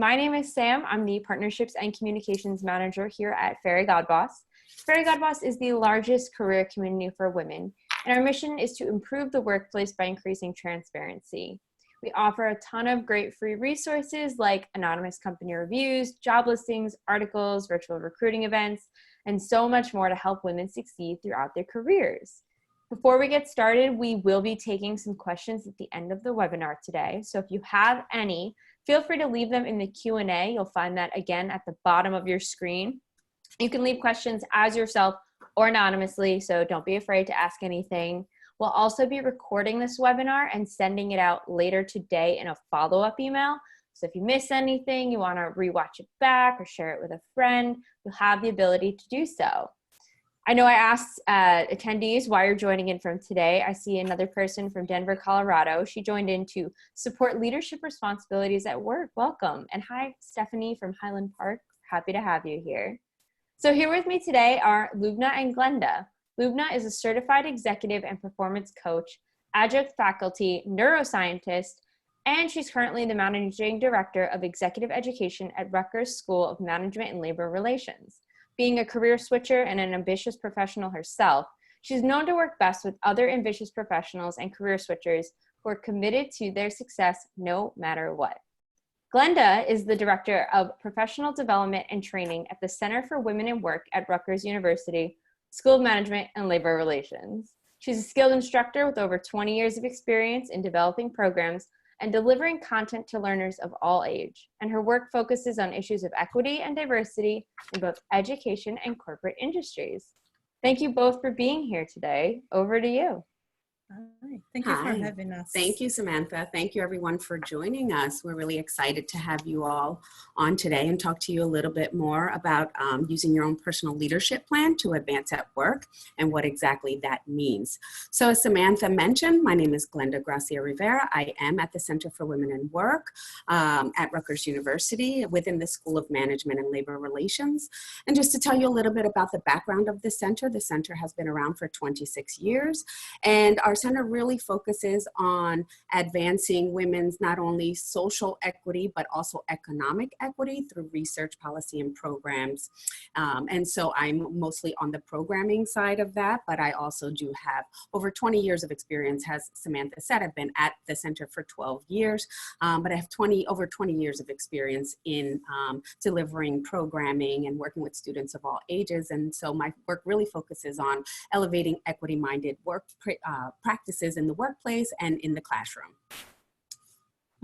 My name is Sam. I'm the Partnerships and Communications Manager here at Fairygodboss. Fairygodboss is the largest career community for women, and our mission is to improve the workplace by increasing transparency. We offer a ton of great free resources like anonymous company reviews, job listings, articles, virtual recruiting events, and so much more to help women succeed throughout their careers. Before we get started, we will be taking some questions at the end of the webinar today. So if you have any, feel free to leave them in the Q&A. You'll find that again at the bottom of your screen. You can leave questions as yourself or anonymously, so don't be afraid to ask anything. We'll also be recording this webinar and sending it out later today in a follow-up email. So if you miss anything, you want to rewatch it back or share it with a friend, you'll have the ability to do so. I know I asked attendees why you're joining in from today. I see another person from Denver, Colorado. She joined in to support leadership responsibilities at work. Welcome. And hi, Stephanie from Highland Park. Happy to have you here. So here with me today are Lubna and Glenda. Lubna is a certified executive and performance coach, adjunct faculty, neuroscientist, and she's currently the managing director of executive education at Rutgers School of Management and Labor Relations. Being a career switcher and an ambitious professional herself, she's known to work best with other ambitious professionals and career switchers who are committed to their success no matter what. Glenda is the Director of Professional Development and Training at the Center for Women in Work at Rutgers University, School of Management and Labor Relations. She's a skilled instructor with over 20 years of experience in developing programs and delivering content to learners of all age. And her work focuses on issues of equity and diversity in both education and corporate industries. Thank you both for being here today. Over to you. Hi. Thank you for having us. Thank you, Samantha. Thank you, everyone, for joining us. We're really excited to have you all on today and talk to you a little bit more about using your own personal leadership plan to advance at work and what exactly that means. So as Samantha mentioned, my name is Glenda Gracia Rivera. I am at the Center for Women in Work at Rutgers University within the School of Management and Labor Relations. And just to tell you a little bit about the background of the center has been around for 26 years. And our center really focuses on advancing women's not only social equity, but also economic equity through research, policy, and programs. And so I'm mostly on the programming side of that, but I also do have over 20 years of experience. As Samantha said, I've been at the center for 12 years, but I have over 20 years of experience in delivering programming and working with students of all ages. And so my work really focuses on elevating equity-minded work practices in the workplace and in the classroom.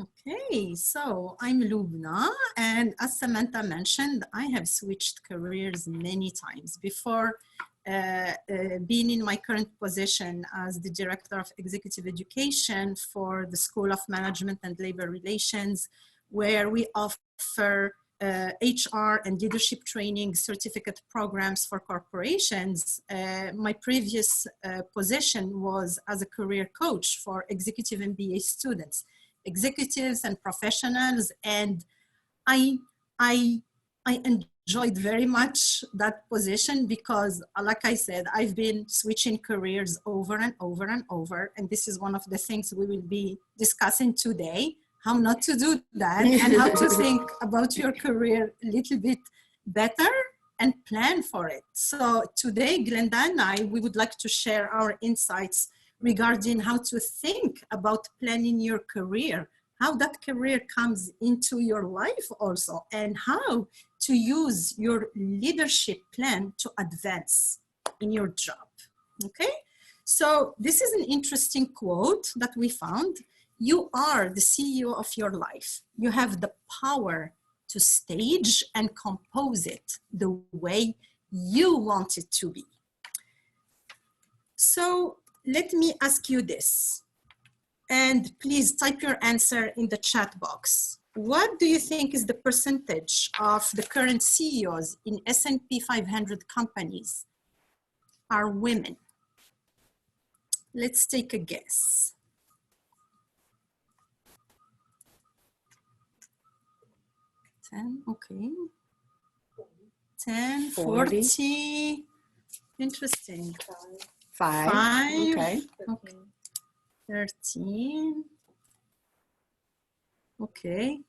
Okay, so I'm Lubna, and as Samantha mentioned, I have switched careers many times. Before being in my current position as the Director of Executive Education for the School of Management and Labor Relations, where we offer HR and leadership training certificate programs for corporations. My previous position was as a career coach for executive MBA students, executives and professionals, and I enjoyed very much that position because, like I said, I've been switching careers over and over and over, and this is one of the things we will be discussing today. How not to do that and how to think about your career a little bit better and plan for it. So today, Glenda and I, we would like to share our insights regarding how to think about planning your career, how that career comes into your life also, and how to use your leadership plan to advance in your job, okay? So this is an interesting quote that we found. You are the CEO of your life. You have the power to stage and compose it the way you want it to be. So let me ask you this, and please type your answer in the chat box. What do you think is the percentage of the current CEOs in S&P 500 companies are women? Let's take a guess. 10, okay. 10, 40. Interesting. 5. Okay. 13. Okay.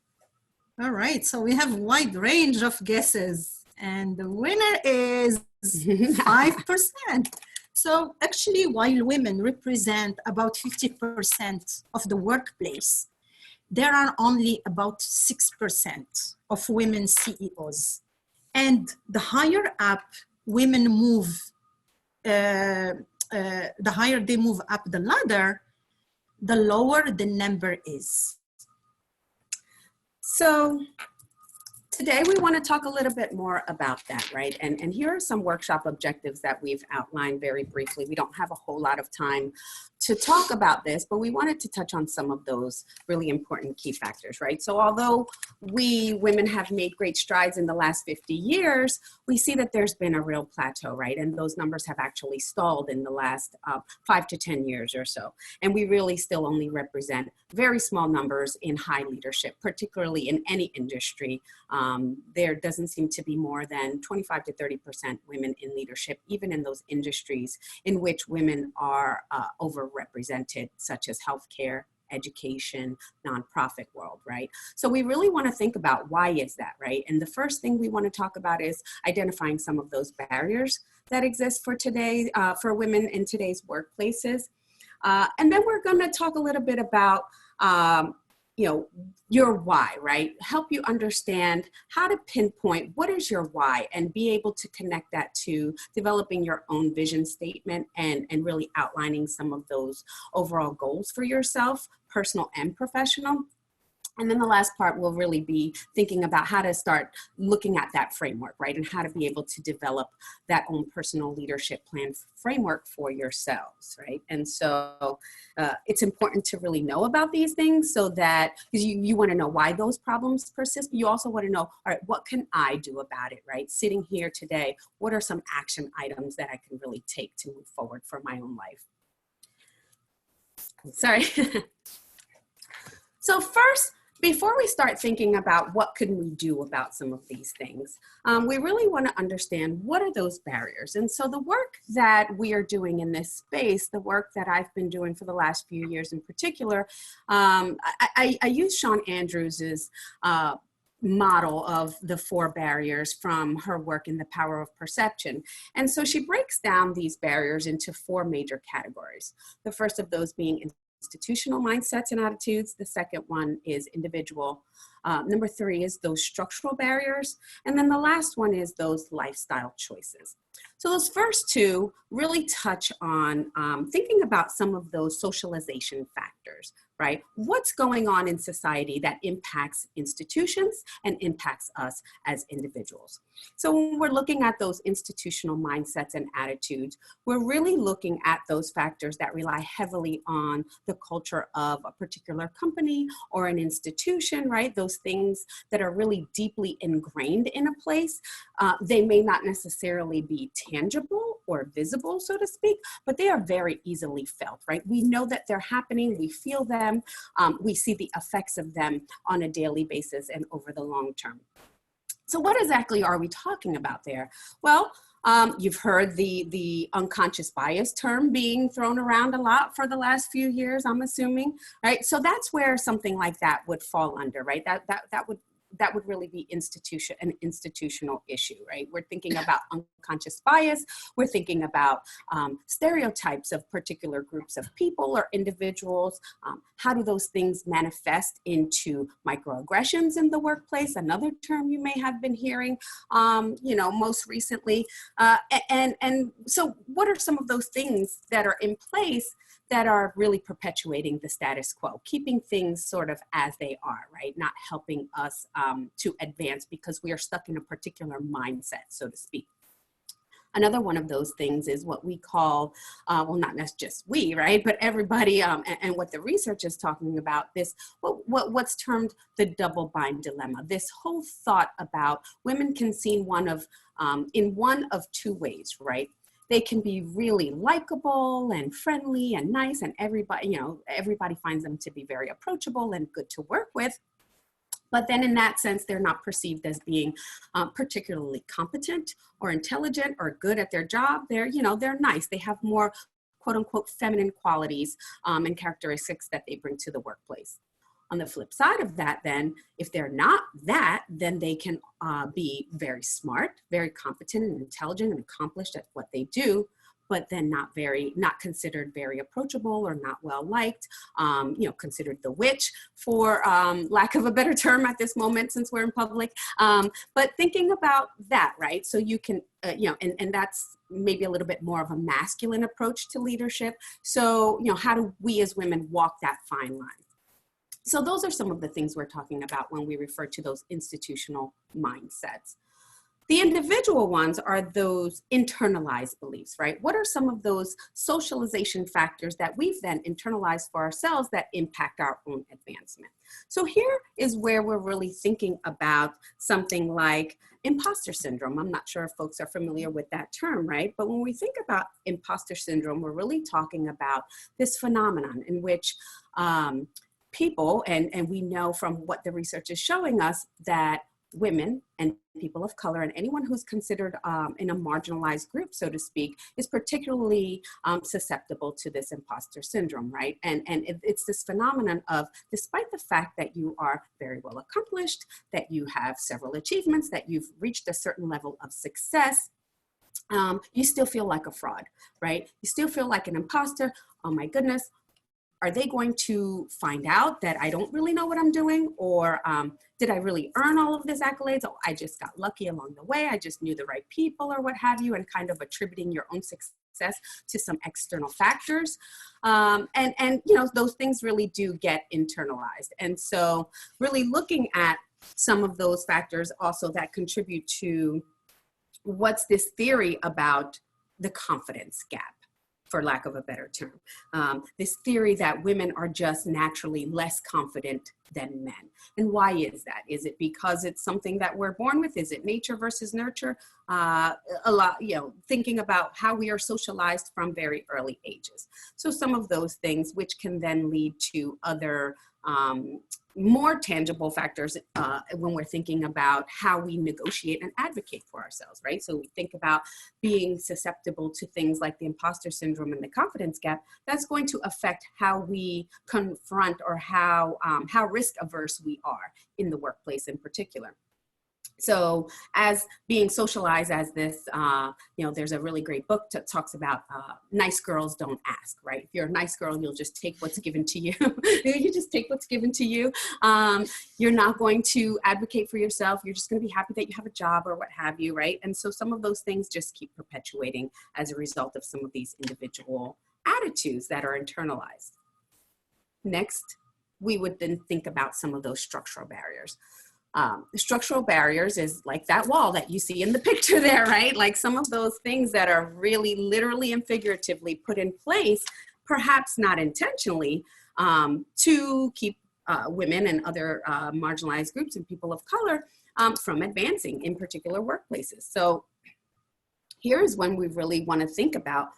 All right, so we have a wide range of guesses, and the winner is 5%. So actually, while women represent about 50% of the workplace, there are only about 6% of women CEOs. And the higher up women move, the higher they move up the ladder, the lower the number is. So today we want to talk a little bit more about that, right? And here are some workshop objectives that we've outlined very briefly. We don't have a whole lot of time to talk about this, but we wanted to touch on some of those really important key factors, right? So although we women have made great strides in the last 50 years, we see that there's been a real plateau, right? And those numbers have actually stalled in the last 5 to 10 years or so. And we really still only represent very small numbers in high leadership, particularly in any industry. There doesn't seem to be more than 25 to 30% women in leadership, even in those industries in which women are overrepresented, such as healthcare, education, nonprofit world, right? So we really want to think about why is that, right? And the first thing we want to talk about is identifying some of those barriers that exist for today, for women in today's workplaces. And then we're going to talk a little bit about your why, right? Help you understand how to pinpoint what is your why and be able to connect that to developing your own vision statement and really outlining some of those overall goals for yourself, personal and professional. And then the last part will really be thinking about how to start looking at that framework, right? And how to be able to develop that own personal leadership plan framework for yourselves, right? And so it's important to really know about these things so that, because you want to know why those problems persist, but you also want to know, all right, what can I do about it, right? Sitting here today, what are some action items that I can really take to move forward for my own life? Sorry. So first, before we start thinking about what can we do about some of these things, we really want to understand what are those barriers. And so the work that we are doing in this space, the work that I've been doing for the last few years in particular, I use Sean Andrews's model of the 4 barriers from her work in The Power of Perception. And so she breaks down these barriers into 4 major categories. The first of those being institutional mindsets and attitudes. The second one is individual. Number 3 is those structural barriers. And then the last one is those lifestyle choices. So those first 2 really touch on thinking about some of those socialization factors, right? What's going on in society that impacts institutions and impacts us as individuals. So when we're looking at those institutional mindsets and attitudes, we're really looking at those factors that rely heavily on the culture of a particular company or an institution, right? Those things that are really deeply ingrained in a place. They may not necessarily be tangible or visible, so to speak, but they are very easily felt, right? We know that they're happening, we feel them, we see the effects of them on a daily basis and over the long term. So what exactly are we talking about there? Well, you've heard the unconscious bias term being thrown around a lot for the last few years, I'm assuming, right? So that's where something like that would fall under, right? That would really be an institutional issue, right? We're thinking about unconscious bias. We're thinking about stereotypes of particular groups of people or individuals. How do those things manifest into microaggressions in the workplace? Another term you may have been hearing, most recently. And so what are some of those things that are in place that are really perpetuating the status quo, keeping things sort of as they are, right? Not helping us to advance because we are stuck in a particular mindset, so to speak. Another one of those things is what we call, well, not just we, right, but everybody, and what the research is talking about, this, what's termed the double bind dilemma. This whole thought about women can see in one of 2 ways, right? They can be really likable and friendly and nice, and everybody finds them to be very approachable and good to work with. But then in that sense, they're not perceived as being particularly competent or intelligent or good at their job. They're nice. They have more quote unquote feminine qualities and characteristics that they bring to the workplace. On the flip side of that, then, if they're not that, then they can be very smart, very competent and intelligent and accomplished at what they do, but then not considered very approachable or not well liked, considered the witch, for lack of a better term at this moment since we're in public. But thinking about that, right? So you can, and that's maybe a little bit more of a masculine approach to leadership. So, how do we as women walk that fine line? So those are some of the things we're talking about when we refer to those institutional mindsets. The individual ones are those internalized beliefs, right? What are some of those socialization factors that we've then internalized for ourselves that impact our own advancement? So here is where we're really thinking about something like imposter syndrome. I'm not sure if folks are familiar with that term, right? But when we think about imposter syndrome, we're really talking about this phenomenon in which people, and we know from what the research is showing us, that women and people of color and anyone who's considered in a marginalized group, so to speak, is particularly susceptible to this imposter syndrome, right? And it's this phenomenon of, despite the fact that you are very well accomplished, that you have several achievements, that you've reached a certain level of success, you still feel like a fraud, right? You still feel like an imposter. Oh my goodness, are they going to find out that I don't really know what I'm doing? Or did I really earn all of these accolades? Oh, I just got lucky along the way. I just knew the right people or what have you, and kind of attributing your own success to some external factors. And those things really do get internalized. And so really looking at some of those factors also that contribute to what's this theory about the confidence gap, for lack of a better term. This theory that women are just naturally less confident than men. And why is that? Is it because it's something that we're born with? Is it nature versus nurture? A lot, thinking about how we are socialized from very early ages. So some of those things, which can then lead to other more tangible factors when we're thinking about how we negotiate and advocate for ourselves, right? So we think about being susceptible to things like the imposter syndrome and the confidence gap. That's going to affect how we confront or how risk averse we are in the workplace in particular. So as being socialized as this, there's a really great book that talks about nice girls don't ask, right? If you're a nice girl, you'll just take what's given to you. You just take what's given to you. You're not going to advocate for yourself. You're just going to be happy that you have a job or what have you, right? And so some of those things just keep perpetuating as a result of some of these individual attitudes that are internalized. Next, we would then think about some of those structural barriers. Structural barriers is like that wall that you see in the picture there, right? Like some of those things that are really literally and figuratively put in place, perhaps not intentionally, to keep women and other marginalized groups and people of color from advancing in particular workplaces. So here's when we really want to think about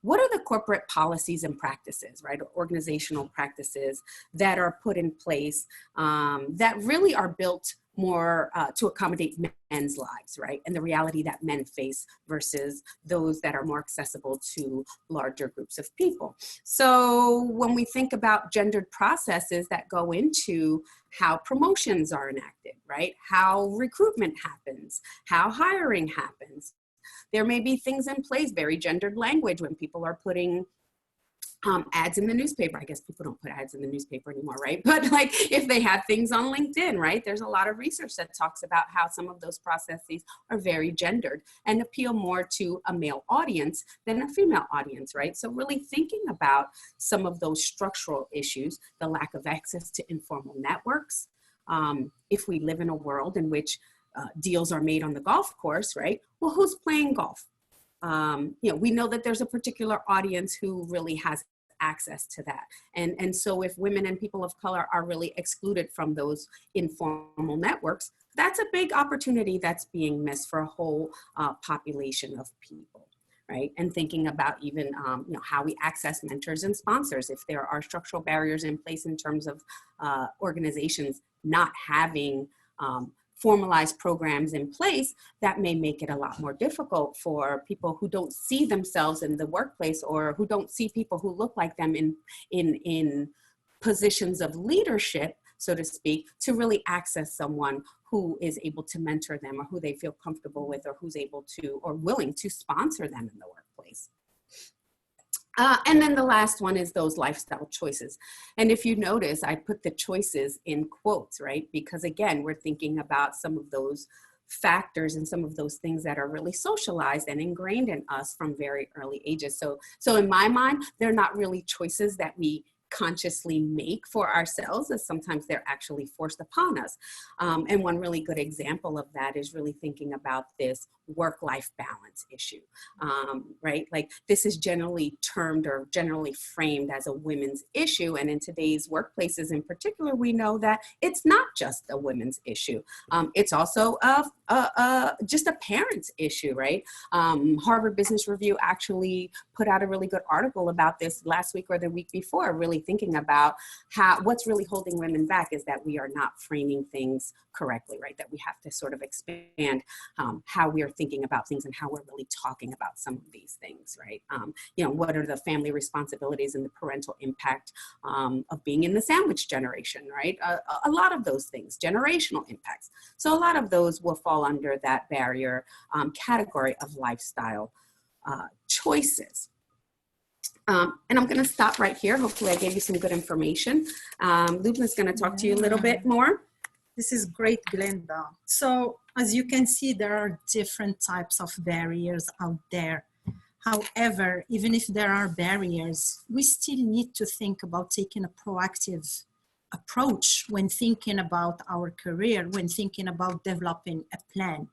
what are the corporate policies and practices, right, or organizational practices that are put in place that really are built more to accommodate men's lives, right, and the reality that men face versus those that are more accessible to larger groups of people. So when we think about gendered processes that go into how promotions are enacted, right, how recruitment happens, how hiring happens, there may be things in place, very gendered language when people are putting ads in the newspaper. I guess people don't put ads in the newspaper anymore, right? But like if they have things on LinkedIn, right? There's a lot of research that talks about how some of those processes are very gendered and appeal more to a male audience than a female audience, right? So really thinking about some of those structural issues, the lack of access to informal networks. If we live in a world in which deals are made on the golf course, right? Well, who's playing golf? We know that there's a particular audience who really has access to that. And so if women and people of color are really excluded from those informal networks, that's a big opportunity that's being missed for a whole population of people, right? And thinking about even how we access mentors and sponsors. If there are structural barriers in place in terms of organizations not having formalized programs in place, that may make it a lot more difficult for people who don't see themselves in the workplace or who don't see people who look like them in positions of leadership so to speak, to really access someone who is able to mentor them or who they feel comfortable with or who's able to or willing to sponsor them in the workplace. And then the last one is those lifestyle choices. And if you notice, I put the choices in quotes, right? Because again, we're thinking about some of those factors and some of those things that are really socialized and ingrained in us from very early ages. So in my mind, they're not really choices that we consciously make for ourselves, as sometimes they're actually forced upon us. And one really good example of that is really thinking about this work-life balance issue, right? Like this is generally termed or generally framed as a women's issue. And in today's workplaces in particular, we know that it's not just a women's issue. It's also just a parent's issue, right? Harvard Business Review actually put out a really good article about this last week or the week before, really thinking about what's really holding women back is that we are not framing things correctly, right? That we have to sort of expand how we are thinking about things and how we're really talking about some of these things, right? What are the family responsibilities and the parental impact of being in the sandwich generation, right? A lot of those things, generational impacts. So a lot of those will fall under that barrier category of lifestyle choices. And I'm going to stop right here. Hopefully I gave you some good information. Lubna's going to talk to you a little bit more. This is great, Glenda. So as you can see, there are different types of barriers out there. However, even if there are barriers, we still need to think about taking a proactive approach when thinking about our career, when thinking about developing a plan.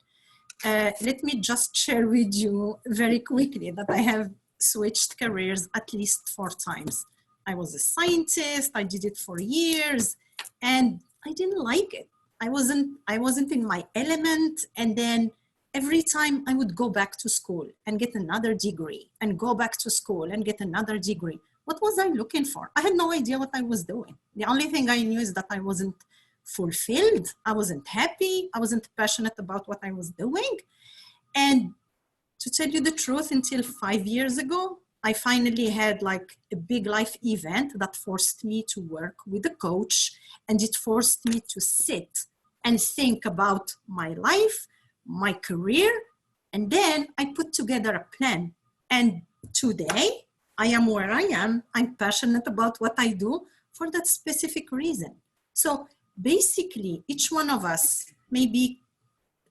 Let me just share with you very quickly that I have switched careers at least 4 times. I was a scientist, I did it for years, and I didn't like it. I wasn't in my element, and then every time I would go back to school and get another degree and go back to school and get another degree. What was I looking for? I had no idea what I was doing. The only thing I knew is that I wasn't fulfilled. I wasn't happy. I wasn't passionate about what I was doing. And to tell you the truth, until 5 years ago, I finally had like a big life event that forced me to work with a coach, and it forced me to sit and think about my life, my career, and then I put together a plan. And today I am where I am. I'm passionate about what I do for that specific reason. So basically, each one of us, maybe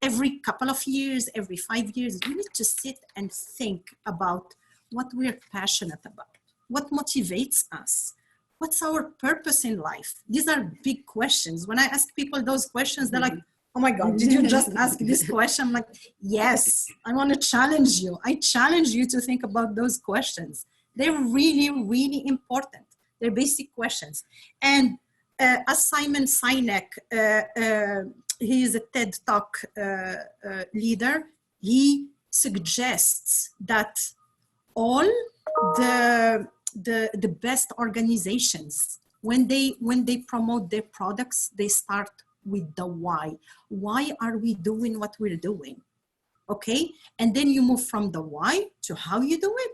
every couple of years, every 5 years, we need to sit and think about what we're passionate about, what motivates us, what's our purpose in life. These are big questions. When I ask people those questions, they're like, oh my God, did you just ask this question? I'm like, yes, I want to challenge you. I challenge you to think about those questions. They're really, really important. They're basic questions. And as Simon Sinek, he is a TED Talk leader, he suggests that all the best organizations, when they promote their products, they start with the why. Why are we doing what we're doing? Okay, and then you move from the why to how you do it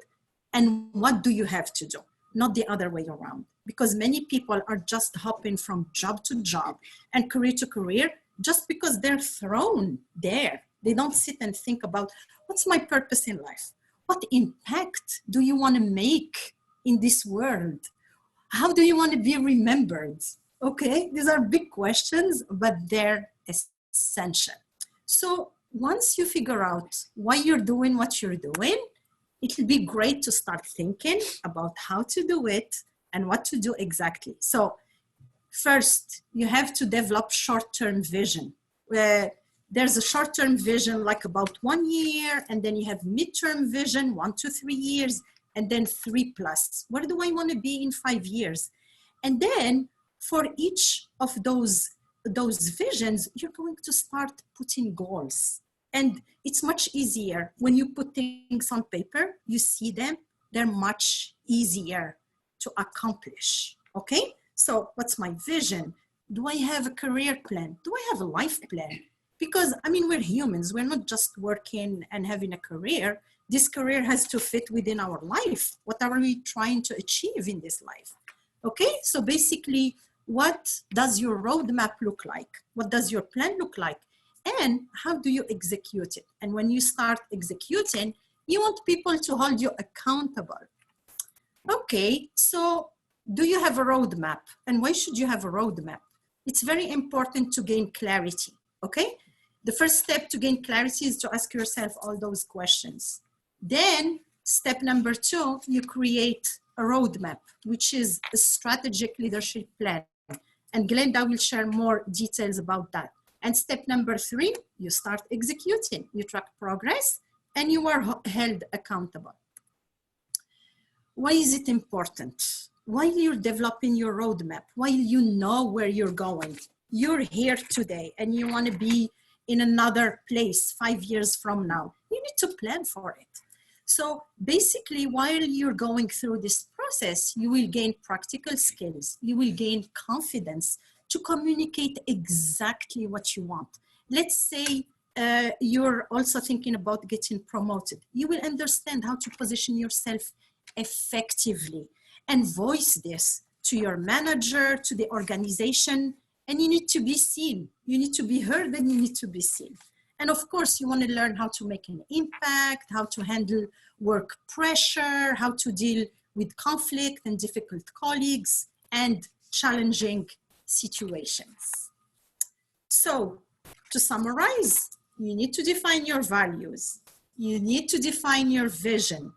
and what do you have to do, not the other way around. Because many people are just hopping from job to job and career to career just because they're thrown there. They don't sit and think about, what's my purpose in life? What impact do you want to make in this world? How do you want to be remembered? Okay, these are big questions, but they're essential. So once you figure out why you're doing what you're doing, it'll be great to start thinking about how to do it and what to do exactly. So first, you have to develop short-term vision. There's a short-term vision like about 1 year, and then you have mid-term vision, 1 to 3 years, and then 3+. Where do I want to be in 5 years? And then for each of those visions, you're going to start putting goals. And it's much easier when you put things on paper, you see them, they're much easier to accomplish, okay? So what's my vision? Do I have a career plan? Do I have a life plan? Because, I mean, we're humans. We're not just working and having a career. This career has to fit within our life. What are we trying to achieve in this life? Okay, so basically, what does your roadmap look like? What does your plan look like? And how do you execute it? And when you start executing, you want people to hold you accountable. Okay, so do you have a roadmap? And why should you have a roadmap? It's very important to gain clarity, okay? The first step to gain clarity is to ask yourself all those questions. Then step number 2, you create a roadmap, which is a strategic leadership plan. And Glenda will share more details about that. And step number 3, you start executing, you track progress, and you are held accountable. Why is it important? While you're developing your roadmap, while you know where you're going, you're here today and you want to be in another place 5 years from now, you need to plan for it. So basically, while you're going through this process, you will gain practical skills, you will gain confidence to communicate exactly what you want. Let's say you're also thinking about getting promoted. You will understand how to position yourself effectively and voice this to your manager, to the organization, and you need to be seen. You need to be heard and you need to be seen. And of course, you want to learn how to make an impact, how to handle work pressure, how to deal with conflict and difficult colleagues and challenging situations. So to summarize, you need to define your values. You need to define your vision.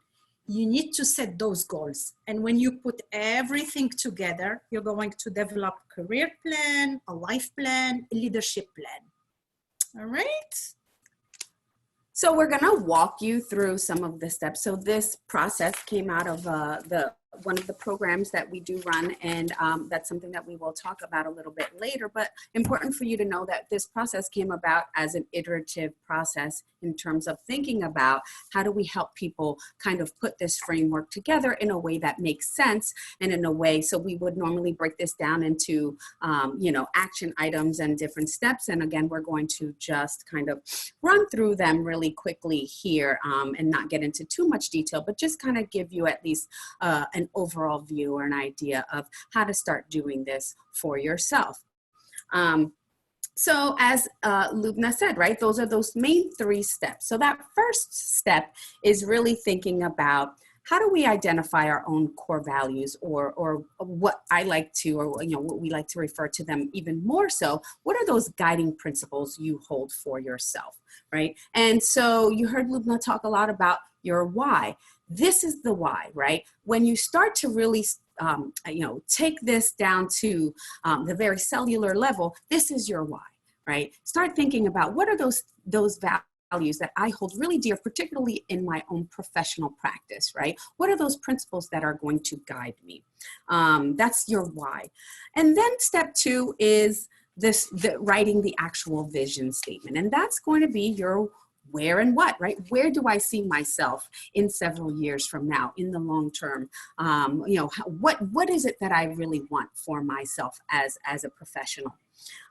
You need to set those goals. And when you put everything together, you're going to develop a career plan, a life plan, a leadership plan. All right? So we're going to walk you through some of the steps. So this process came out of one of the programs that we do run, and that's something that we will talk about a little bit later. But important for you to know that this process came about as an iterative process in terms of thinking about how do we help people kind of put this framework together in a way that makes sense, and in a way, so we would normally break this down into, action items and different steps. And again, we're going to just kind of run through them really quickly here and not get into too much detail, but just kind of give you at least an overall view or an idea of how to start doing this for yourself. So as Lubna said, right, those are those main 3 steps. So that first step is really thinking about how do we identify our own core values, or what I like to, or what we like to refer to them even more so. What are those guiding principles you hold for yourself, right? And so you heard Lubna talk a lot about your why. This is the why, right? When you start to really take this down to the very cellular level, this is your why, right? Start thinking about what are those values that I hold really dear, particularly in my own professional practice, right? What are those principles that are going to guide me? That's your why. And then step 2 is writing the actual vision statement. And that's going to be your where and what, right? Where do I see myself in several years from now, in the long term? What is it that I really want for myself as a professional?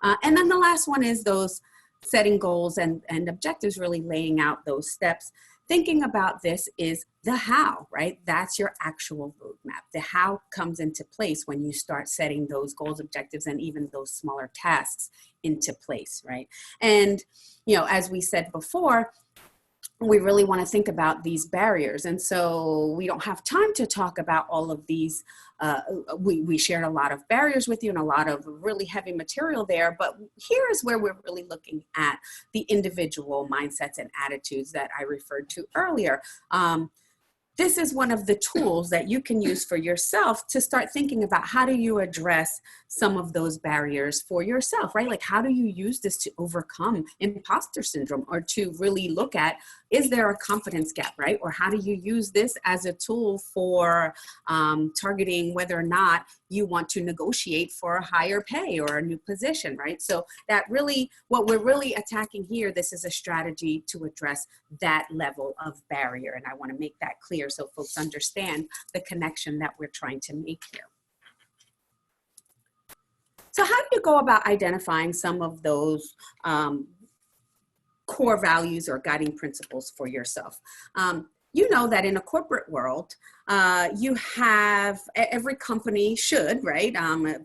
And then the last one is those setting goals and objectives, really laying out those steps. Thinking about this is the how, right? That's your actual roadmap. The how comes into place when you start setting those goals, objectives, and even those smaller tasks into place, right? And, as we said before, we really want to think about these barriers. And so we don't have time to talk about all of these. We shared a lot of barriers with you and a lot of really heavy material there, but here is where we're really looking at the individual mindsets and attitudes that I referred to earlier. This is one of the tools that you can use for yourself to start thinking about how do you address some of those barriers for yourself, right? Like, how do you use this to overcome imposter syndrome, or to really look at, is there a confidence gap, right? Or how do you use this as a tool for targeting whether or not you want to negotiate for a higher pay or a new position, right? So that really, what we're really attacking here, this is a strategy to address that level of barrier. And I want to make that clear so folks understand the connection that we're trying to make here. So how do you go about identifying some of those core values or guiding principles for yourself? You know that in a corporate world, you have, every company should, right,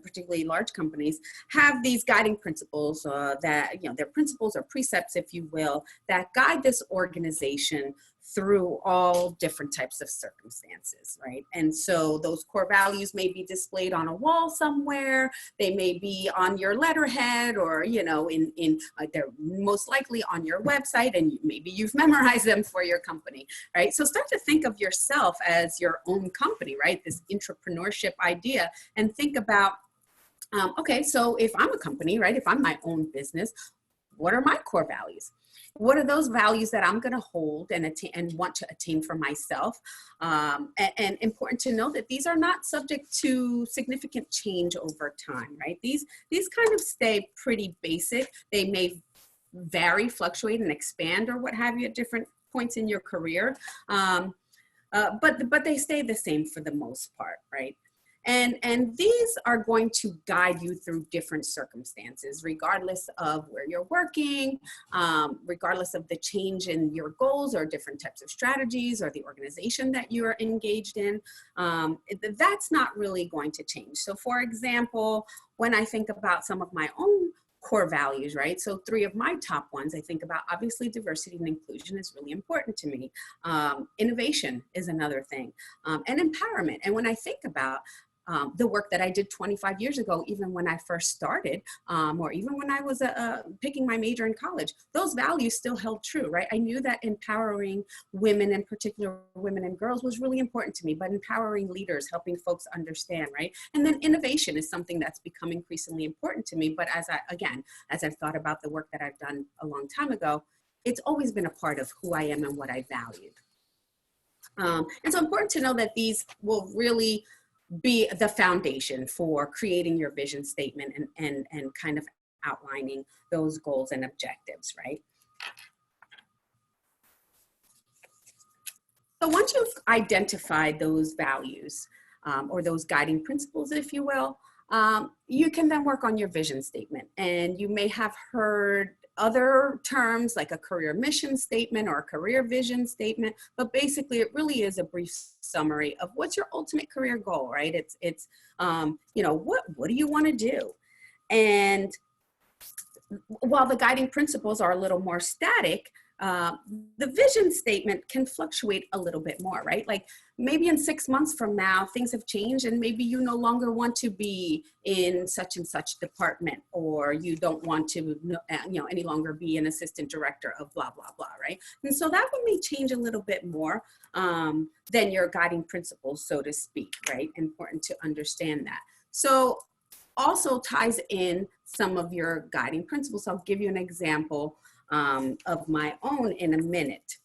particularly large companies, have these guiding principles that, you know, they're principles or precepts, if you will, that guide this organization through all different types of circumstances, right? And so those core values may be displayed on a wall somewhere. They may be on your letterhead, or, you know, they're most likely on your website, and maybe you've memorized them for your company, right? So start to think of yourself as your own company, right? This entrepreneurship idea, and think about, okay, so if I'm a company, right? If I'm my own business, what are my core values? What are those values that I'm going to hold and want to attain for myself? And important to know that these are not subject to significant change over time, right? These kind of stay pretty basic. They may vary, fluctuate, and expand, or what have you, at different points in your career. But they stay the same for the most part, right? And these are going to guide you through different circumstances, regardless of where you're working, regardless of the change in your goals or different types of strategies or the organization that you are engaged in. That's not really going to change. So for example, when I think about some of my own core values, right? So 3 of my top ones, I think about, obviously, diversity and inclusion is really important to me. Innovation is another thing, and empowerment. And when I think about the work that I did 25 years ago, even when I first started, or even when I was picking my major in college, those values still held true, right? I knew that empowering women, in particular women and girls, was really important to me, but empowering leaders, helping folks understand, right? And then innovation is something that's become increasingly important to me. But as I've thought about the work that I've done a long time ago, it's always been a part of who I am and what I valued. And so important to know that these will really be the foundation for creating your vision statement and kind of outlining those goals and objectives, right? So once you've identified those values, or those guiding principles, if you will, you can then work on your vision statement. And you may have heard other terms like a career mission statement or a career vision statement, but basically it really is a brief summary of what's your ultimate career goal, right? It's you know, what do you want to do? And while the guiding principles are a little more static, the vision statement can fluctuate a little bit more, right? Like maybe in 6 months from now, things have changed and maybe you no longer want to be in such and such department, or you don't want to, you know, any longer be an assistant director of blah, blah, blah, right? And so that one may change a little bit more than your guiding principles, so to speak, right? Important to understand that. So also ties in some of your guiding principles. I'll give you an example of my own in a minute.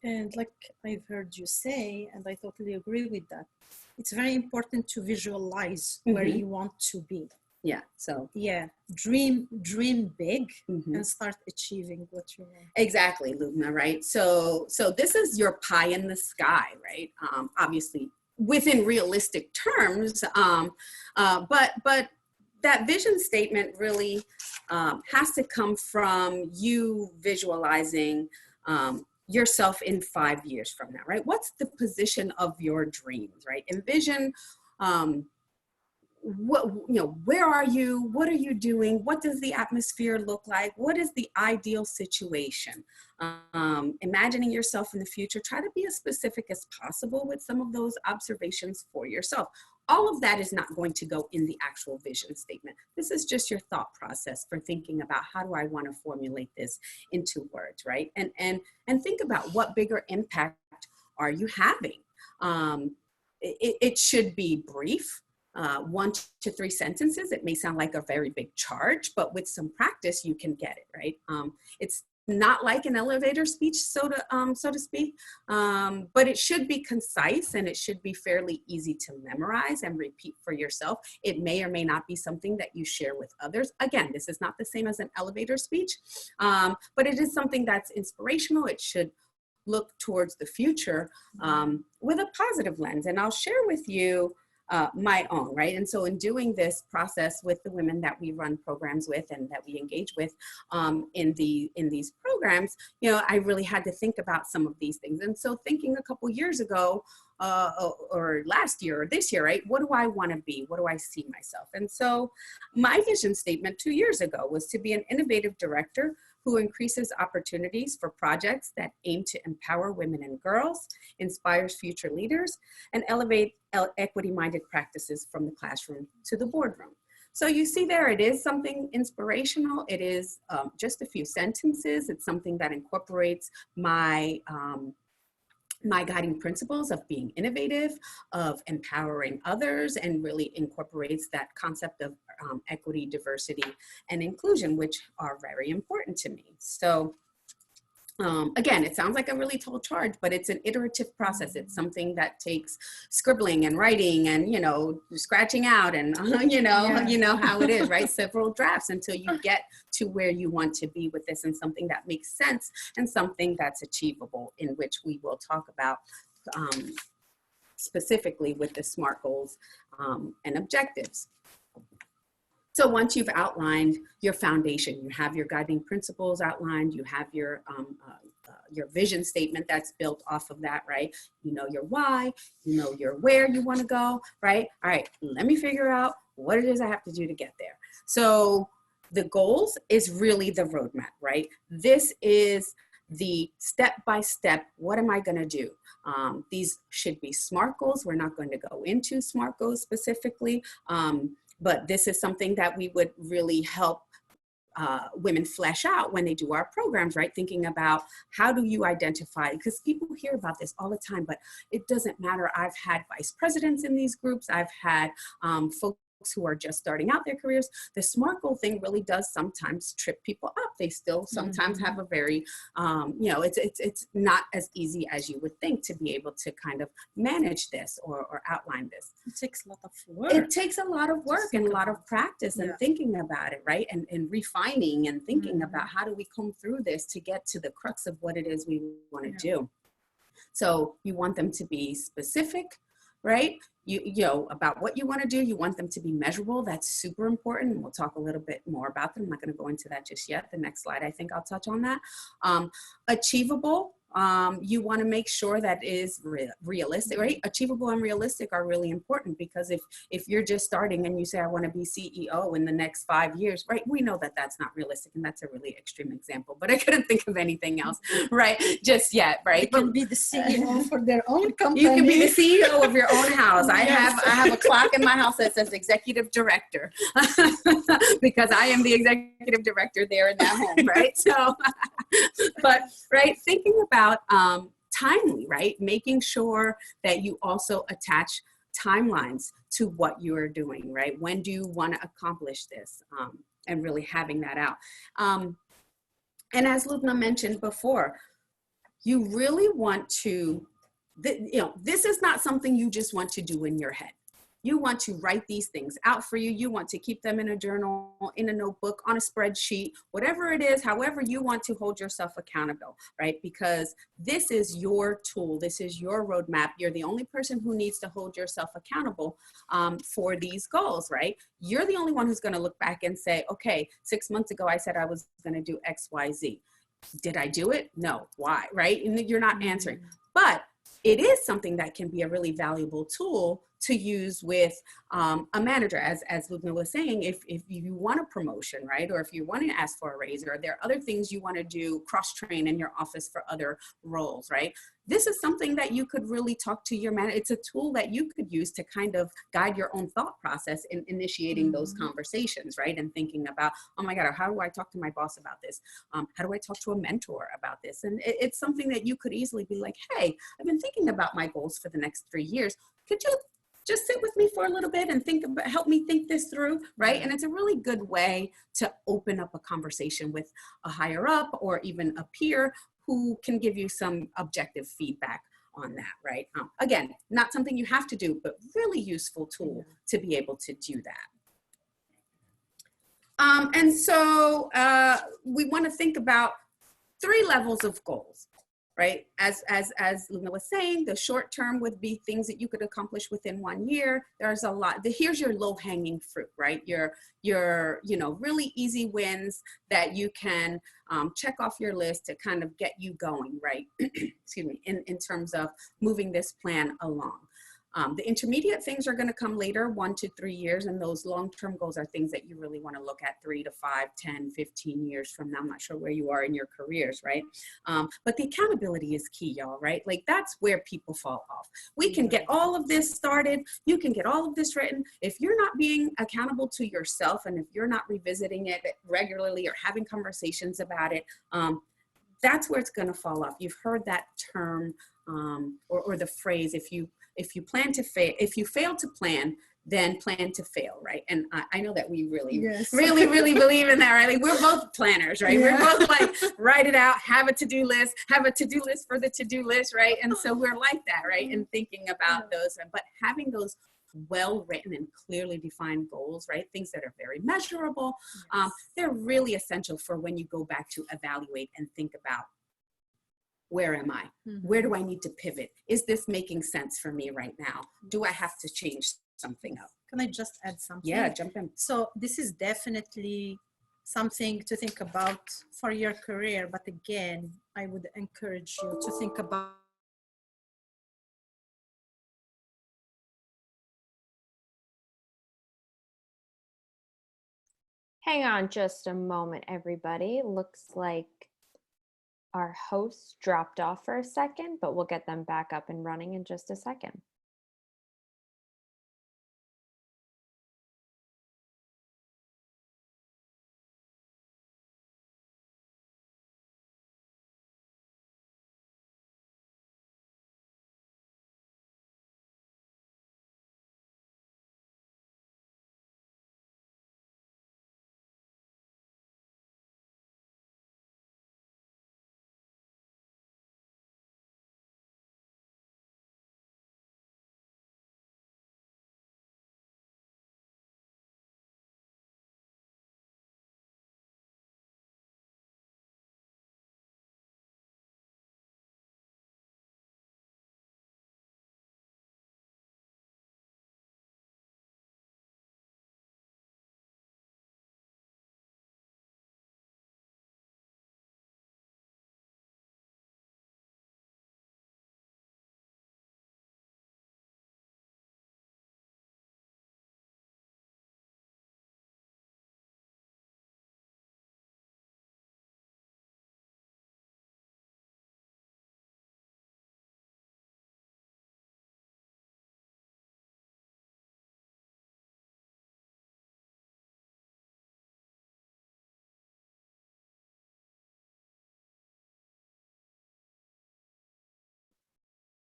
And like I've heard you say, and I totally agree with that, it's very important to visualize where you want to be. Yeah, so. Yeah, dream big and start achieving what you want. Exactly, Lubna, right? So this is your pie in the sky, right? Obviously within realistic terms, but that vision statement really has to come from you visualizing yourself in 5 years from now, right? What's the position of your dreams, right? Envision what, you know, where are you? What are you doing? What does the atmosphere look like? What is the ideal situation? Imagining yourself in the future, try to be as specific as possible with some of those observations for yourself. All of that is not going to go in the actual vision statement. This is just your thought process for thinking about how do I want to formulate this into words, right? And think about what bigger impact are you having? It should be brief. 1 to 3 sentences. It may sound like a very big charge, but with some practice, you can get it, right? It's not like an elevator speech, so to speak, but it should be concise and it should be fairly easy to memorize and repeat for yourself. It may or may not be something that you share with others. Again, this is not the same as an elevator speech, but it is something that's inspirational. It should look towards the future with a positive lens. And I'll share with you my own, right? And so in doing this process with the women that we run programs with and that we engage with in these programs, programs, you know, I really had to think about some of these things. And so thinking a couple years ago, or last year or this year, right? What do I want to be? What do I see myself? And so my vision statement 2 years ago was to be an innovative director who increases opportunities for projects that aim to empower women and girls, inspires future leaders, and elevate equity-minded practices from the classroom to the boardroom. So you see there, it is something inspirational. It is just a few sentences. It's something that incorporates my my guiding principles of being innovative, of empowering others, and really incorporates that concept of equity, diversity, and inclusion, which are very important to me. So again, it sounds like a really tall charge, but it's an iterative process. It's something that takes scribbling and writing and, you know, scratching out and, you know how it is, right? Several drafts until you get to where you want to be with this, and something that makes sense and something that's achievable, in which we will talk about specifically with the SMART goals and objectives. So once you've outlined your foundation, you have your guiding principles outlined, you have your vision statement that's built off of that, right? You know your why, you know your where you want to go, right? All right, let me figure out what it is I have to do to get there. So the goals is really the roadmap, right? This is the step-by-step, what am I going to do? These should be SMART goals. We're not going to go into SMART goals specifically, but this is something that we would really help women flesh out when they do our programs, right? Thinking about how do you identify, because people hear about this all the time, but it doesn't matter. I've had vice presidents in these groups. I've had folks who are just starting out their careers. The SMART goal thing really does sometimes trip people up. They still sometimes have a very, you know, it's not as easy as you would think to be able to kind of manage this or outline this. It takes a lot of work. It takes a lot of work and a lot of practice and thinking about it, right? And refining and thinking about how do we come through this to get to the crux of what it is we want to do. So you want them to be specific, right? You know, about what you want to do. You want them to be measurable. That's super important. We'll talk a little bit more about them. I'm not going to go into that just yet. The next slide, I think I'll touch on that. Achievable. You want to make sure that is realistic, right? Achievable and realistic are really important, because if you're just starting and you say, I want to be CEO in the next 5 years, right? We know that that's not realistic, and that's a really extreme example, but I couldn't think of anything else, right? Just yet, right? They can be the CEO for their own company. You can be the CEO of your own house. I have a clock in my house that says executive director because I am the executive director there in that home, right? So, but, right, thinking about timely, right? Making sure that you also attach timelines to what you are doing, right? When do you want to accomplish this? And really having that out. And as Lubna mentioned before, you really want to, you know, this is not something you just want to do in your head. You want to write these things out for you. You want to keep them in a journal, in a notebook, on a spreadsheet, whatever it is, however you want to hold yourself accountable, right? Because this is your tool. This is your roadmap. You're the only person who needs to hold yourself accountable for these goals, right? You're the only one who's going to look back and say, okay, 6 months ago, I said I was going to do X, Y, Z. Did I do it? No. Why, right? And you're not answering. But it is something that can be a really valuable tool to use with a manager, as Lubna was saying, if you want a promotion, right? Or if you want to ask for a raise, or there are other things you want to do, cross-train in your office for other roles, right? This is something that you could really talk to your manager. It's a tool that you could use to kind of guide your own thought process in initiating those conversations, right? And thinking about, oh my God, how do I talk to my boss about this? How do I talk to a mentor about this? And it's something that you could easily be like, hey, I've been thinking about my goals for the next 3 years. Could you just sit with me for a little bit and help me think this through, right? And it's a really good way to open up a conversation with a higher up or even a peer who can give you some objective feedback on that, right? Again, not something you have to do, but really useful tool to be able to do that. And so we want to think about 3 levels of goals, right? As Luna was saying, the short term would be things that you could accomplish within 1 year. There's a lot. Here's your low hanging fruit, right? Your really easy wins that you can check off your list to kind of get you going, right? Excuse me, in terms of moving this plan along. The intermediate things are going to come later, 1 to 3 years, and those long-term goals are things that you really want to look at 3 to 5, 10, 15 years from now. I'm not sure where you are in your careers, right? But the accountability is key, y'all, right? Like that's where people fall off. We can get all of this started. You can get all of this written. If you're not being accountable to yourself and if you're not revisiting it regularly or having conversations about it, that's where it's going to fall off. You've heard that term or the phrase, if you fail to plan, then plan to fail, right? And I know that we really believe in that, right? Like we're both planners, right? Yeah. We're both like, write it out, have a to-do list for the to-do list, right? And so we're like that, right? And thinking about those, but having those well-written and clearly defined goals, right? Things that are very measurable, they're really essential for when you go back to evaluate and think about, where am I? Where do I need to pivot? Is this making sense for me right now? Do I have to change something up? Can I just add something? Yeah, jump in. So this is definitely something to think about for your career. But again, I would encourage you to think about Hang on just a moment, everybody. Looks like our host dropped off for a second, but we'll get them back up and running in just a second.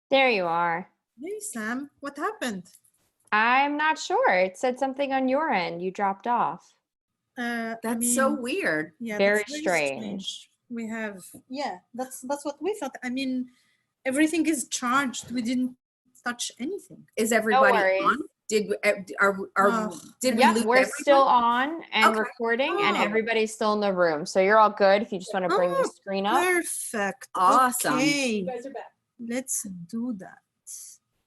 There you are. Hey, Sam, what happened? I'm not sure. It said something on your end. You dropped off. That's so weird. Yeah, Very that's strange. We have, that's what we thought. I mean, everything is charged. We didn't touch anything. Is everybody worries. on? Did we lose Yep, we're everyone? still on and Okay. recording, and Oh. everybody's still in the room. So you're all good if you just want to bring the Oh, screen up. Perfect. Awesome. Okay. You guys are back. Let's do that.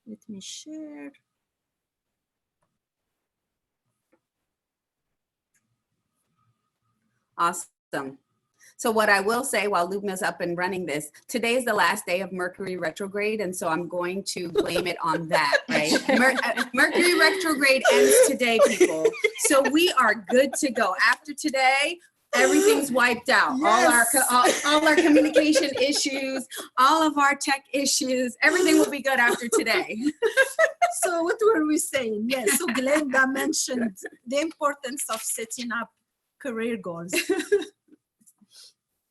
Let me share. Awesome. So what I will say while Lubna's up and running this, today is the last day of Mercury retrograde, and so I'm going to blame it on that, right? Mercury retrograde ends today, people. So we are good to go. After today, everything's wiped out. Yes. All our communication issues, all of our tech issues, everything will be good after today. So what were we saying? Yes, so Glenda mentioned the importance of setting up career goals.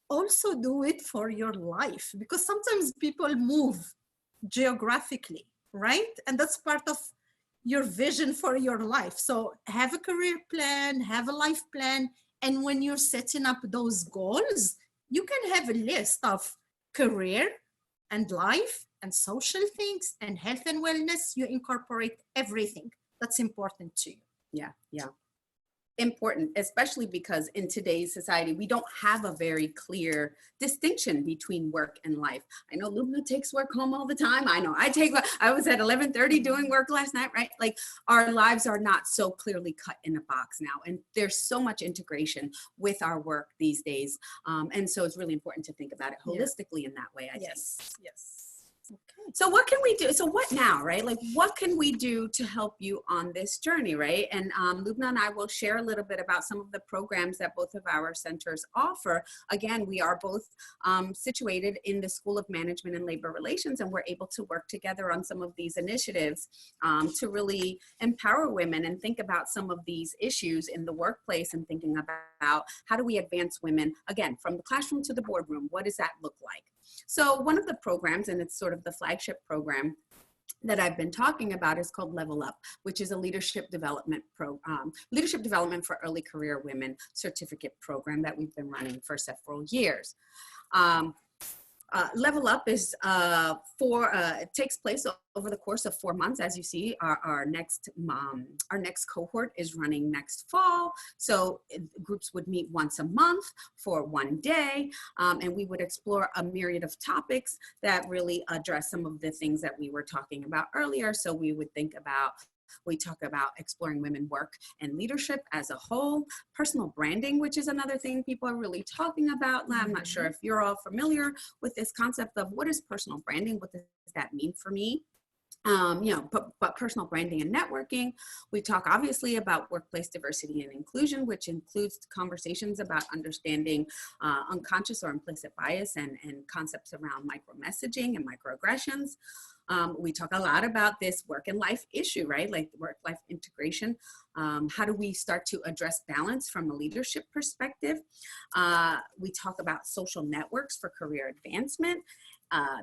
Also do it for your life, because sometimes people move geographically, right? And that's part of your vision for your life. So have a career plan, have a life plan. And when you're setting up those goals, you can have a list of career and life and social things and health and wellness. You incorporate everything that's important to you. Yeah, yeah. important, especially because in today's society, we don't have a very clear distinction between work and life. I know Lubna takes work home all the time. I know I was at 11:30 doing work last night, right? Like our lives are not so clearly cut in a box now. And there's so much integration with our work these days. And so it's really important to think about it holistically in that way, I think. Yes. Okay. So what can we do? So what now, right? Like what can we do to help you on this journey, right? And Lubna and I will share a little bit about some of the programs that both of our centers offer. Again, we are both situated in the School of Management and Labor Relations, and we're able to work together on some of these initiatives to really empower women and think about some of these issues in the workplace and thinking about how do we advance women, again, from the classroom to the boardroom, what does that look like? So one of the programs, and it's sort of the flagship program that I've been talking about, is called Level Up, which is a leadership development for early career women certificate program that we've been running for several years. Level Up is it takes place over the course of 4 months. As you see, our next cohort is running next fall. So groups would meet once a month for 1 day, and we would explore a myriad of topics that really address some of the things that we were talking about earlier. So we talk about exploring women work and leadership as a whole, personal branding, which is another thing people are really talking about. I'm not sure if you're all familiar with this concept of what is personal branding, what does that mean for me? But personal branding and networking. We talk obviously about workplace diversity and inclusion, which includes conversations about understanding unconscious or implicit bias and concepts around micro-messaging and microaggressions. We talk a lot about this work and life issue, right? Like work-life integration. How do we start to address balance from a leadership perspective? We talk about social networks for career advancement,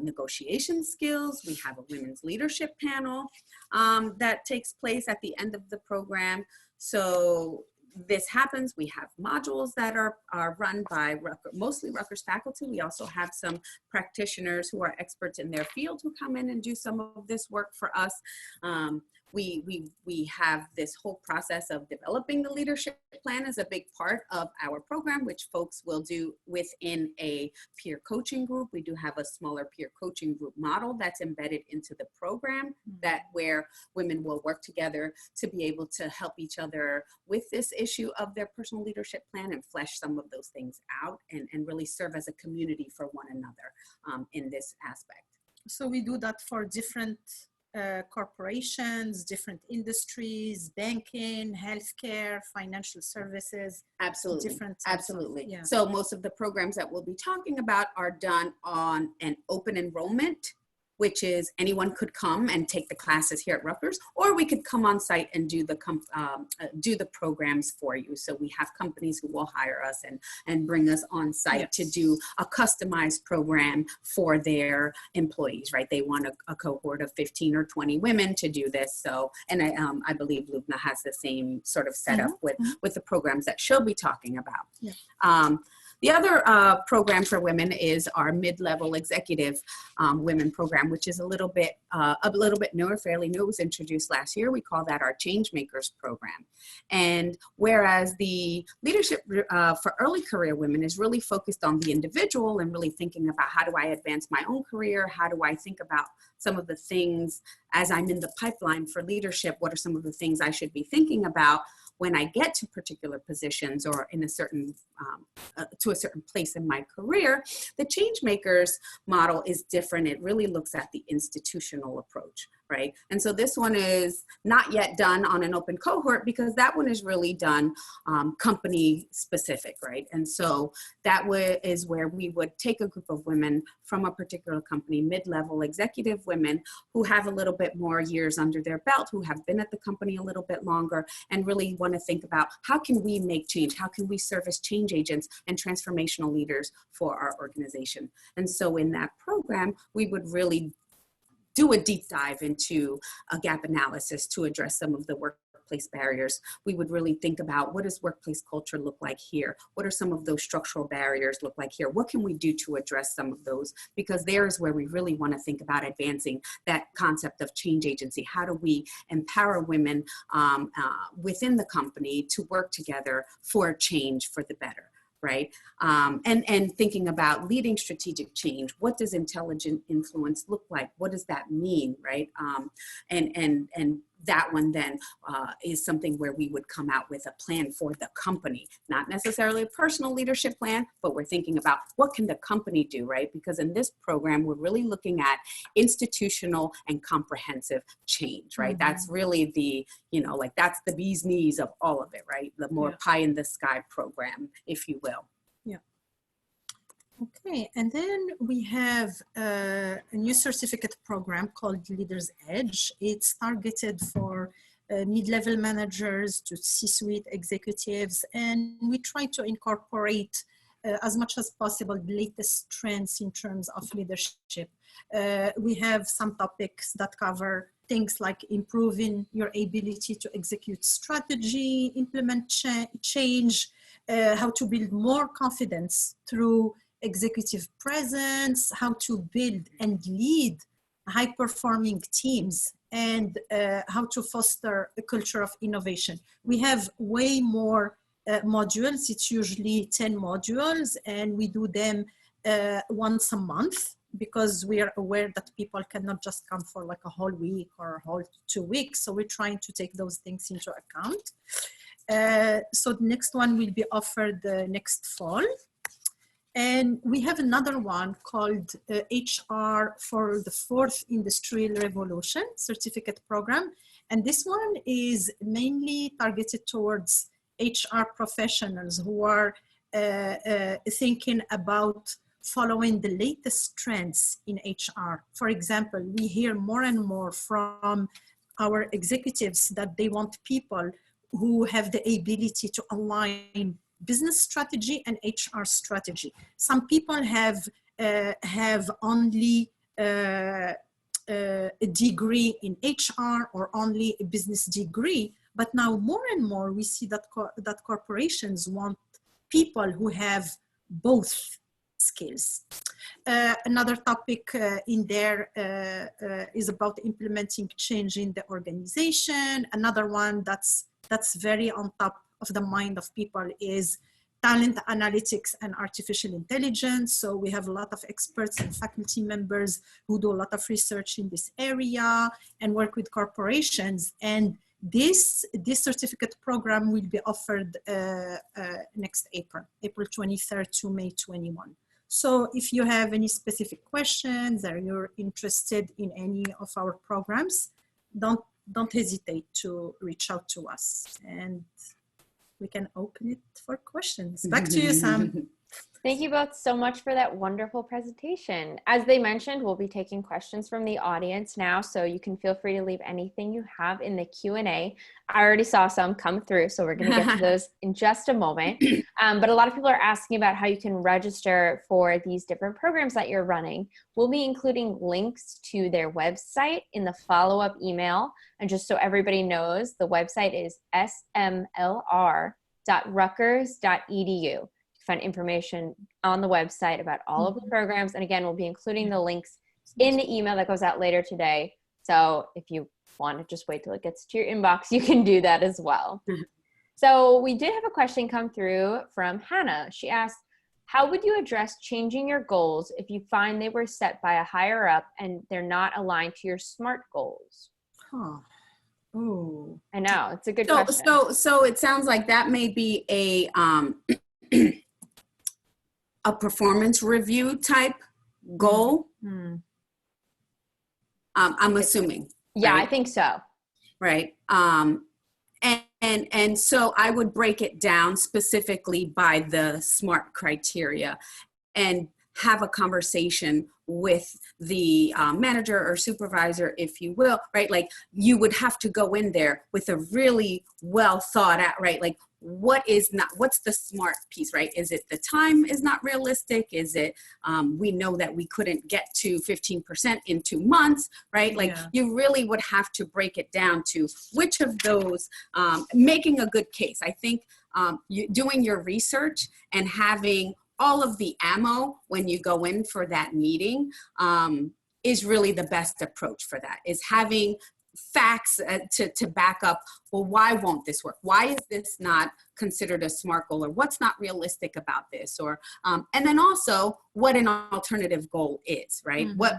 negotiation skills. We have a women's leadership panel that takes place at the end of the program. So this happens. We have modules that are run by mostly Rutgers faculty. We also have some practitioners who are experts in their field who come in and do some of this work for us. We have this whole process of developing the leadership plan as a big part of our program, which folks will do within a peer coaching group. We do have a smaller peer coaching group model that's embedded into the program where women will work together to be able to help each other with this issue of their personal leadership plan and flesh some of those things out and really serve as a community for one another in this aspect. So we do that for different corporations, different industries, banking, healthcare, financial services. Absolutely. Absolutely. Yeah. So most of the programs that we'll be talking about are done on an open enrollment, which is anyone could come and take the classes here at Rutgers, or we could come on site and do the programs for you. So we have companies who will hire us and bring us on site to do a customized program for their employees, right? They want a cohort of 15 or 20 women to do this. So, and I believe Lubna has the same sort of setup with the programs that she'll be talking about. Yeah. The other program for women is our mid-level executive women program, which is a little bit newer, fairly new. It was introduced last year. We call that our Changemakers program. And whereas the leadership for early career women is really focused on the individual and really thinking about how do I advance my own career? How do I think about some of the things as I'm in the pipeline for leadership? What are some of the things I should be thinking about when I get to particular positions or in a certain, to a certain place in my career? The Changemakers model is different. It really looks at the institutional approach, right? And so this one is not yet done on an open cohort because that one is really done company specific, right? And so that is where we would take a group of women from a particular company, mid-level executive women who have a little bit more years under their belt, who have been at the company a little bit longer, and really want to think about how can we make change? How can we serve as change agents and transformational leaders for our organization? And so in that program, we would really do a deep dive into a gap analysis to address some of the workplace workplace barriers, we would really think about, what does workplace culture look like here? What are some of those structural barriers look like here? What can we do to address some of those? Because there's where we really want to think about advancing that concept of change agency. How do we empower women within the company to work together for change for the better? Right? And thinking about leading strategic change. What does intelligent influence look like? What does that mean, right? And that one then is something where we would come out with a plan for the company, not necessarily a personal leadership plan, but we're thinking about what can the company do, right? Because in this program, we're really looking at institutional and comprehensive change, right? Mm-hmm. That's really the, like that's the bee's knees of all of it, right? The more pie in the sky program, if you will. Yeah. Okay, and then we have a new certificate program called Leaders Edge. It's targeted for mid-level managers to C-suite executives, and we try to incorporate as much as possible the latest trends in terms of leadership. We have some topics that cover things like improving your ability to execute strategy, implement change, how to build more confidence through executive presence, how to build and lead high-performing teams, and how to foster a culture of innovation. We have way more modules. It's usually 10 modules, and we do them once a month because we are aware that people cannot just come for like a whole week or a whole 2 weeks. So we're trying to take those things into account. So the next one will be offered next fall. And we have another one called HR for the Fourth Industrial Revolution certificate program. And this one is mainly targeted towards HR professionals who are thinking about following the latest trends in HR. For example, we hear more and more from our executives that they want people who have the ability to align business strategy and HR strategy. Some people have only a degree in HR or only a business degree, but now more and more we see that that corporations want people who have both skills. Another topic in there is about implementing change in the organization. Another one that's very on top of the mind of people is talent analytics and artificial intelligence. So we have a lot of experts and faculty members who do a lot of research in this area and work with corporations. And this certificate program will be offered next April 23rd to May 21. So if you have any specific questions or you're interested in any of our programs, don't hesitate to reach out to us and we can open it for questions. Back to you, Sam. Thank you both so much for that wonderful presentation. As they mentioned, we'll be taking questions from the audience now, so you can feel free to leave anything you have in the Q&A. I already saw some come through, so we're going to get to those in just a moment. But a lot of people are asking about how you can register for these different programs that you're running. We'll be including links to their website in the follow-up email. And just so everybody knows, the website is smlr.rutgers.edu. Find information on the website about all of the programs. And again, we'll be including the links in the email that goes out later today. So if you want to just wait till it gets to your inbox, you can do that as well. So we did have a question come through from Hannah. She asked, how would you address changing your goals if you find they were set by a higher up and they're not aligned to your SMART goals? Huh. Oh, I know, it's a good question. So it sounds like that may be a performance review type goal. I'm assuming. Yeah, right? I think so. Right. And so I would break it down specifically by the SMART criteria. And have a conversation with the manager or supervisor, if you will, right? Like you would have to go in there with a really well thought out, right? Like what's the smart piece, right? Is it the time is not realistic? Is it, we know that we couldn't get to 15% in 2 months, right? Like you really would have to break it down to which of those, making a good case. I think doing your research and having all of the ammo when you go in for that meeting is really the best approach for that, is having facts to back up, well, why won't this work? Why is this not considered a SMART goal, or what's not realistic about this? Or, and then also what an alternative goal is, right? What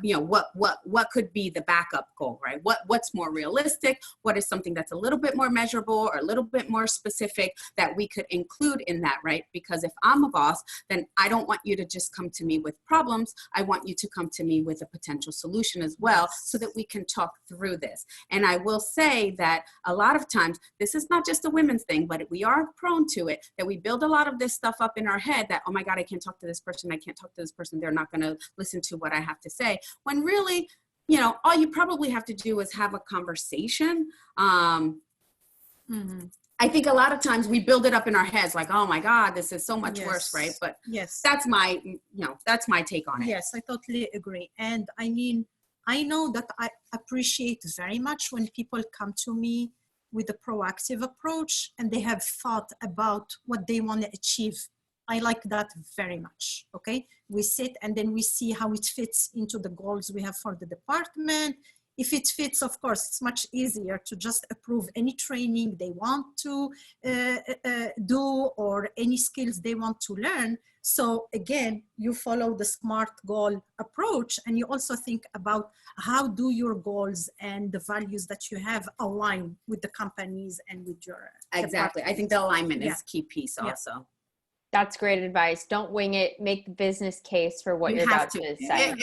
could be the backup goal, right? What's more realistic? What is something that's a little bit more measurable or a little bit more specific that we could include in that, right? Because if I'm a boss, then I don't want you to just come to me with problems. I want you to come to me with a potential solution as well, so that we can talk through this. And I will say that a lot of times, this is not just a women's thing, but we are prone to it, that we build a lot of this stuff up in our head that, oh my God, I can't talk to this person. I can't talk to this person. They're not going to listen to what I have to say. When really, all you probably have to do is have a conversation. I think a lot of times we build it up in our heads like, oh my God, this is so much worse, right? But that's my, that's my take on it. Yes, I totally agree. And I mean, I know that I appreciate very much when people come to me with a proactive approach and they have thought about what they want to achieve. I like that very much, okay? We sit and then we see how it fits into the goals we have for the department. If it fits, of course, it's much easier to just approve any training they want to do or any skills they want to learn. So again, you follow the SMART goal approach, and you also think about how do your goals and the values that you have align with the companies and with your Exactly. I think the alignment is key piece also. That's great advice. Don't wing it. Make the business case for what you're about to say.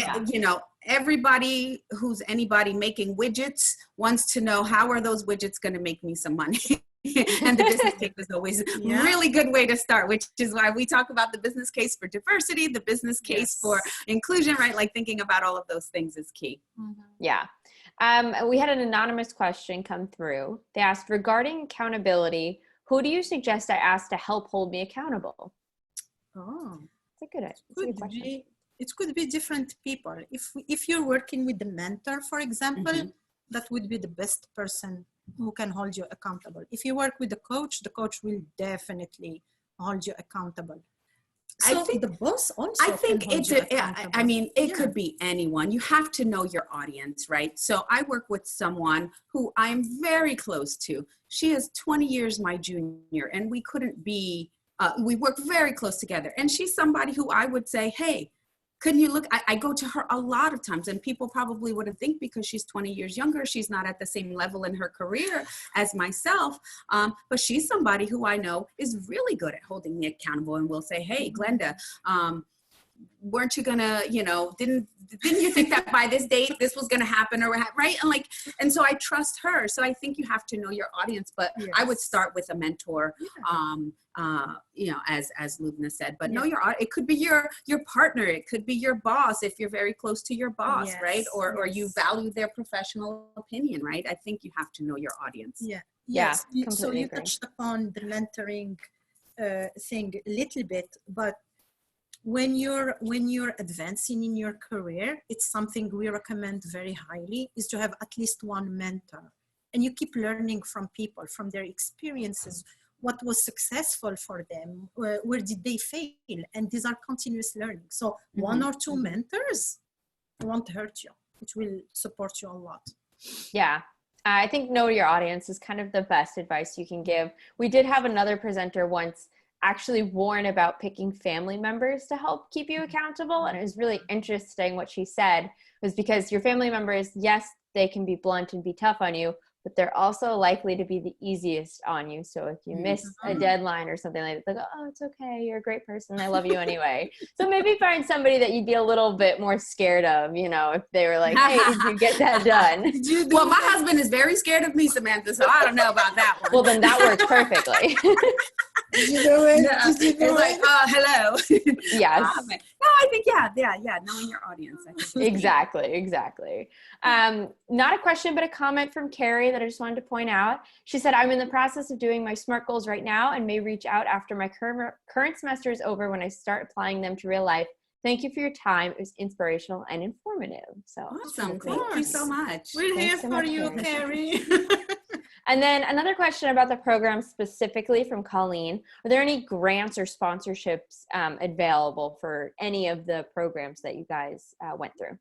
Everybody who's anybody making widgets wants to know, how are those widgets going to make me some money? And the business case is always a really good way to start, which is why we talk about the business case for diversity, the business case for inclusion, right? Like thinking about all of those things is key. Yeah. We had an anonymous question come through. They asked, regarding accountability, who do you suggest I ask to help hold me accountable? Oh, it's a good question. It could be different people. If you're working with the mentor, for example, that would be the best person who can hold you accountable. If you work with the coach will definitely hold you accountable. So I think the boss also. I think it could be anyone. You have to know your audience, right? So I work with someone who I'm very close to. She is 20 years my junior, and we couldn't be. We work very close together, and she's somebody who I would say, hey, couldn't you look? I go to her a lot of times, and people probably wouldn't think because she's 20 years younger, she's not at the same level in her career as myself. But she's somebody who I know is really good at holding me accountable, and will say, hey, Glenda, weren't you gonna, didn't you think that by this date this was gonna happen, or right? And so I trust her. So I think you have to know your audience, but I would start with a mentor, as Lubna said, but know your, it could be your partner, it could be your boss if you're very close to your boss, right? Or you value their professional opinion, right? I think you have to know your audience. So you touched upon the mentoring thing a little bit, but when you're advancing in your career, it's something we recommend very highly, is to have at least one mentor, and you keep learning from people, from their experiences, what was successful for them, where did they fail, and these are continuous learning. So one or two mentors won't hurt you. It will support you a lot. Yeah. I think know your audience is kind of the best advice you can give. We did have another presenter once actually warn about picking family members to help keep you accountable. And it was really interesting what she said, was because your family members, yes, they can be blunt and be tough on you, but they're also likely to be the easiest on you. So if you miss a deadline or something like that, like, oh, it's okay, you're a great person, I love you anyway. So maybe find somebody that you'd be a little bit more scared of, if they were like, hey, did you get that done? Well, my husband is very scared of me, Samantha, so I don't know about that one. Well, then that works perfectly. Did you do it? Yeah. Did you do It's like, it? hello. Yes. No, I think, yeah, knowing your audience. I think. Exactly. Not a question, but a comment from Carrie that I just wanted to point out. She said, I'm in the process of doing my SMART goals right now and may reach out after my current semester is over when I start applying them to real life. Thank you for your time. It was inspirational and informative. So Awesome. Thank you so much. We're here so for much, you, Carrie. Carrie. And then another question about the program specifically from Colleen. Are there any grants or sponsorships available for any of the programs that you guys went through?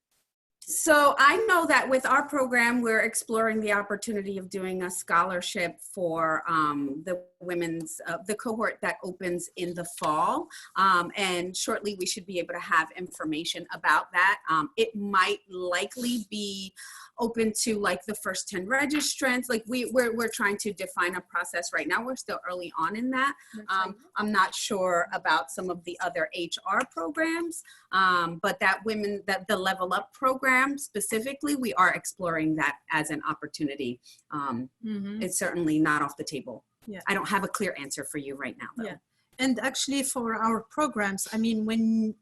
So I know that with our program, we're exploring the opportunity of doing a scholarship for the women's, the cohort that opens in the fall. And shortly we should be able to have information about that. It might likely be open to like the first 10 registrants. Like we're trying to define a process right now. We're still early on in that. I'm not sure about some of the other HR programs, but that the Level Up program specifically, we are exploring that as an opportunity. It's certainly not off the table. Yeah. I don't have a clear answer for you right now, though. Yeah. And actually for our programs, I mean, when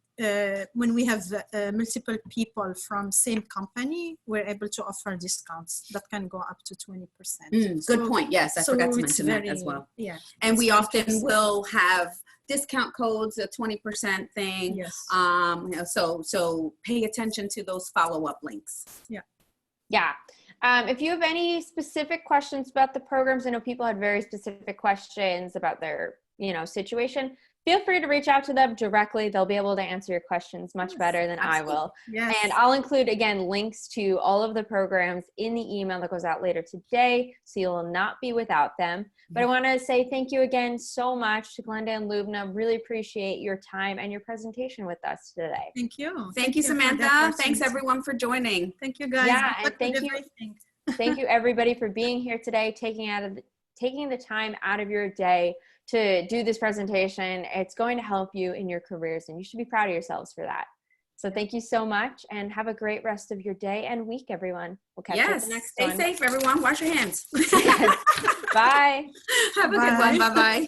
we have multiple people from same company, we're able to offer discounts that can go up to 20%. Good point. Yes, I forgot to mention that as well. Yeah. And we often will have discount codes, a 20% thing. Yes. So pay attention to those follow-up links. Yeah. If you have any specific questions about the programs, I know people had very specific questions about their, situation. Feel free to reach out to them directly. They'll be able to answer your questions much better than I will. Yes. And I'll include, again, links to all of the programs in the email that goes out later today, so you'll not be without them. But I want to say thank you again so much to Glenda and Lubna. Really appreciate your time and your presentation with us today. Thank you. Thank you, Samantha. Thanks, everyone, for joining. Thank you, guys. Yeah, and thank you. Thank you, everybody, for being here today, taking the time out of your day to do this presentation. It's going to help you in your careers, and you should be proud of yourselves for that. So thank you so much, and have a great rest of your day and week, everyone. We'll catch you at the next one. Stay safe, everyone. Wash your hands. Yes. Bye. Have a good one. Bye-bye.